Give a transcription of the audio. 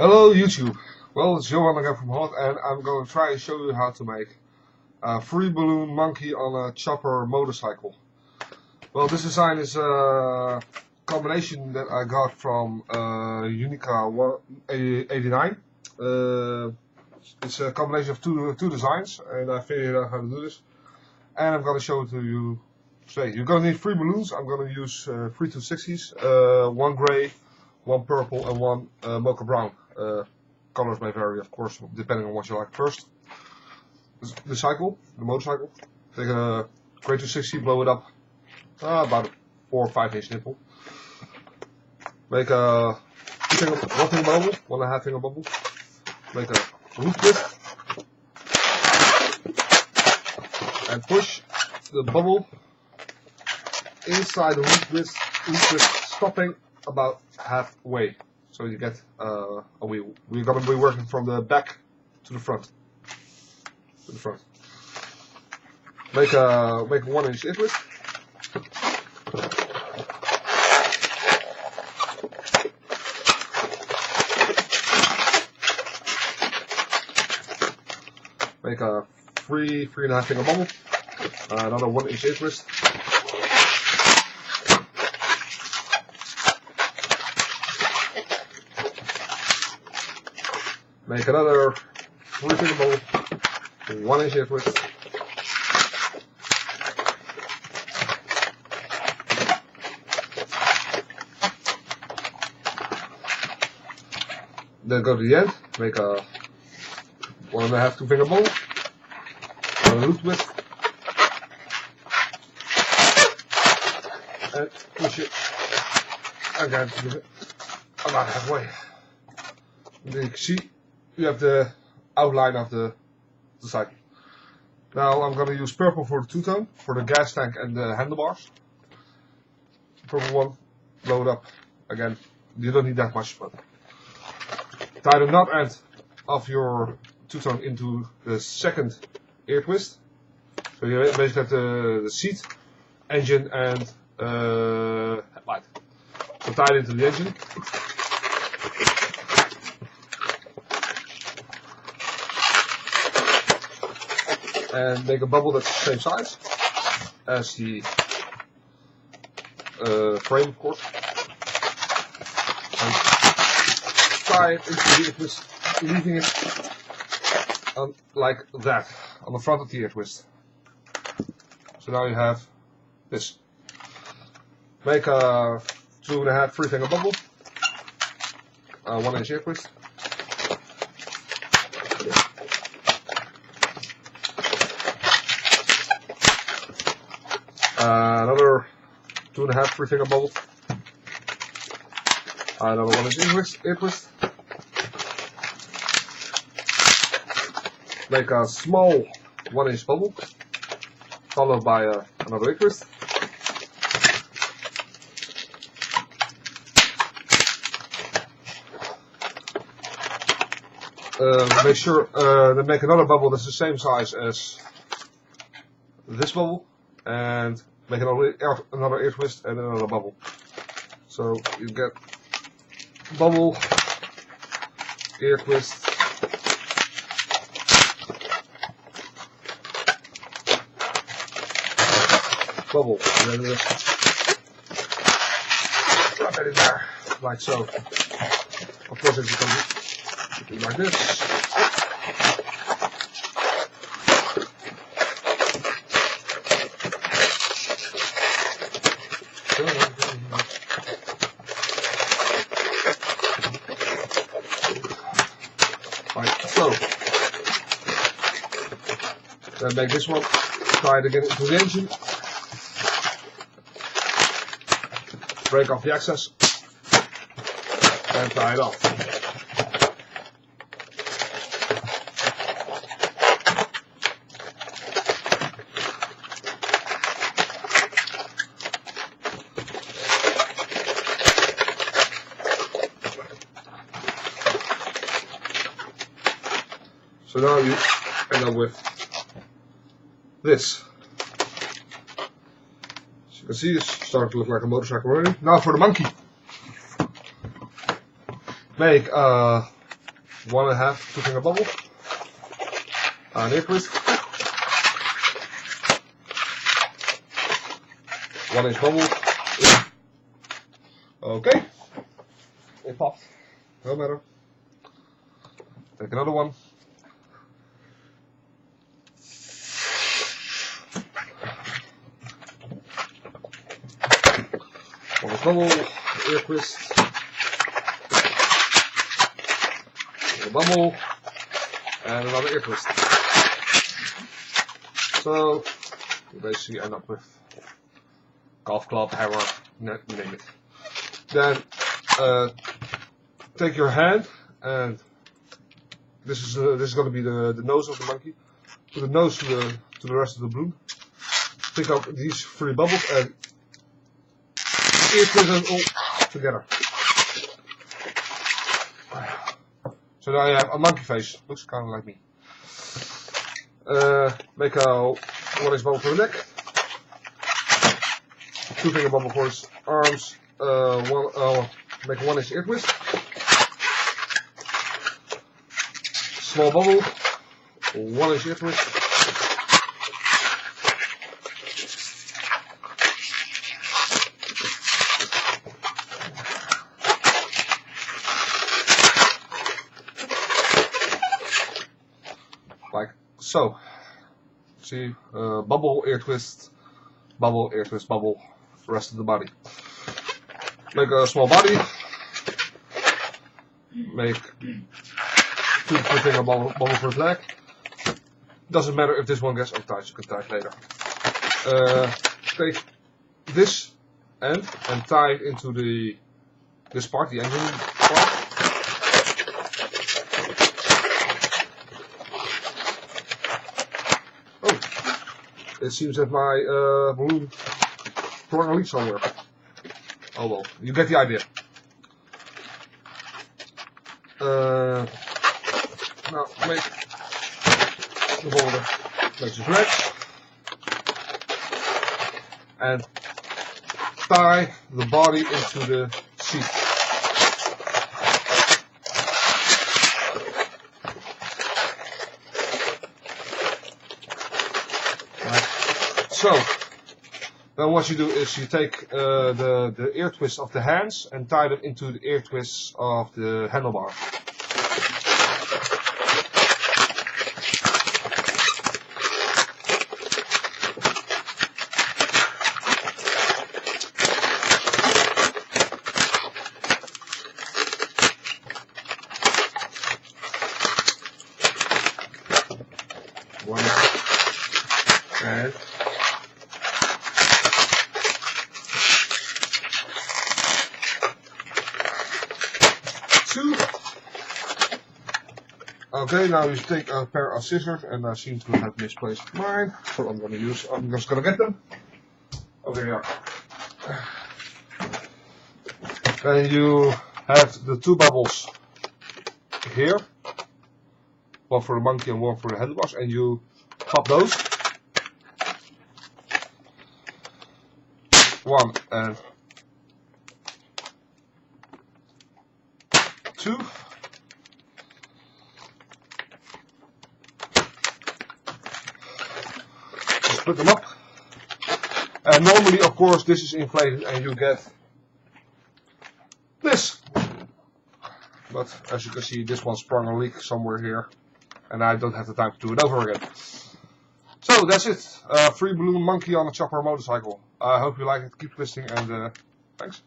Hello YouTube. Well, it's Johan again from Holland, and I'm going to try and show you how to make a free balloon monkey on a chopper motorcycle. Well, this design is a combination that I got from Unica 89. It's a combination of two designs, and I figured out how to do this. And I'm going to show it to you today. You're going to need 3 balloons. I'm going to use 3 260s, one gray, one purple, and one mocha brown. Colors may vary, of course, depending on what you like first. The motorcycle. Take a gray 260, blow it up about a 4 or 5 inch nipple. Make a 1 finger bubble, 1.5 finger bubble. Make a hook twist and push the bubble inside the hook twist, stopping about halfway. So you get a wheel. We're going to be working from the back to the front. Make a 1 inch ear twist. Make a 3.5 finger bubble. Another 1 inch ear twist. Make another 3 finger bubble, 1 inch ear twist. Then go to the end, make a 1.5 2 finger bubble, a loop twist, and push it again to about halfway. And then you can see you have the outline of the cycle. Now I'm going to use purple for the two-tone, for the gas tank and the handlebars. Purple one, blow it up again. You don't need that much, but tie the knot end of your two-tone into the second ear twist. So you basically have the seat, engine, and headlight. So tie it into the engine. And make a bubble that's the same size as the frame, of course. And tie it into the ear twist, leaving it like that on the front of the ear twist. So now you have this. Make a 2.5 3 finger bubble, 1 inch ear twist. Another 2.5 3 finger bubble. Another 1 inch ear twist. Make a small 1 inch bubble, followed by another ear twist. Make sure to make another bubble that's the same size as this bubble, and make another ear twist and another bubble. So you get bubble, ear twist, bubble, and then just drop it in there, like so. Of course, it becomes like this. Like so. Then make this one, tie it again into the engine, break off the excess, and tie it off. So now you end up with this. As you can see, it's starting to look like a motorcycle already. Now for the monkey. Make a 1.5 2-finger bubble, an ear twist, 1-inch bubble. Okay, it popped, no matter. Take another one. One bubble, ear twist, a bubble, and another ear twist. So you basically end up with golf club, hammer, name it. Then take your hand, and this is going to be the nose of the monkey. Put the nose to the rest of the balloon. Pick up these 3 bubbles and ear twist them all together. So now you have a monkey face. Looks kind of like me. Make a 1-inch bubble for the neck. 2-finger bubble for his arms. Make a 1-inch ear twist. Small bubble. 1-inch ear twist. Like so. See, bubble, ear twist, bubble, ear twist, bubble, rest of the body. Make a small body. Make 2-finger bubble for his leg. Doesn't matter if this one gets untied, you can tie it later. Take this end and tie it into this part, the engine part. It seems that my balloon torn a leak somewhere. Oh well, you get the idea. Now make the boulder makes his legs and tie the body into the seat. So, then what you do is you take the ear twists of the hands and tie them into the ear twists of the handlebar. One and 2. Okay, now you take a pair of scissors, and I seem to have misplaced mine, so I'm just gonna get them. Okay, yeah. Then you have the 2 bubbles here, one for the monkey and one for the handlebars, and you pop those. 1 and 2. Split them up. And normally, of course, this is inflated and you get this. But as you can see, this one sprung a leak somewhere here. And I don't have the time to do it over again. So that's it. Free balloon monkey on a chopper motorcycle. I hope you like it. Keep listening and thanks.